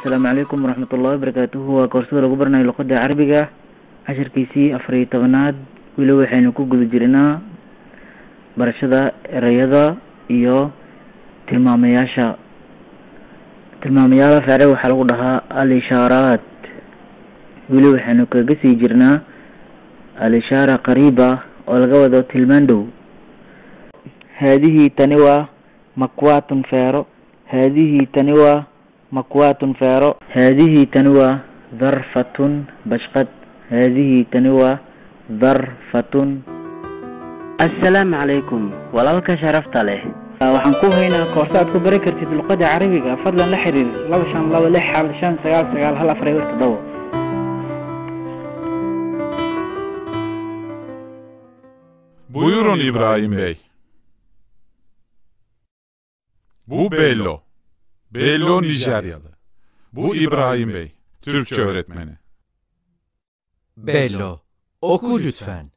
السلام عليكم ورحمة الله وبركاته. وكورسada lagu baranayo luqadda Carabiga casharkiisii 14aad wili waxaynu ku guda jirnaa barashada erayada iyo tilmaamayaasha ficil waxa lagu dhahaa al-ishaaraat. wili waxaynu kaga sii jirnaa al-ishaara qariiba oo laga wado tilmaan dhow. هذه تنوى مكوات فارو. هذه تنوى مكوات فارو. هذه تنوى ظرفة بشقد. هذه تنوى ظرفة. السلام عليكم ولالك شرفت له. waxaan ku haynaa koorsaad ku bari kartid luqadda Carabiga. fadlan la xiriir 2526991 Buyurun İbrahim Bey. Bu Bello. Bello Nijeryalı. Bu İbrahim Bey, Türkçe öğretmeni. Bello, oku lütfen.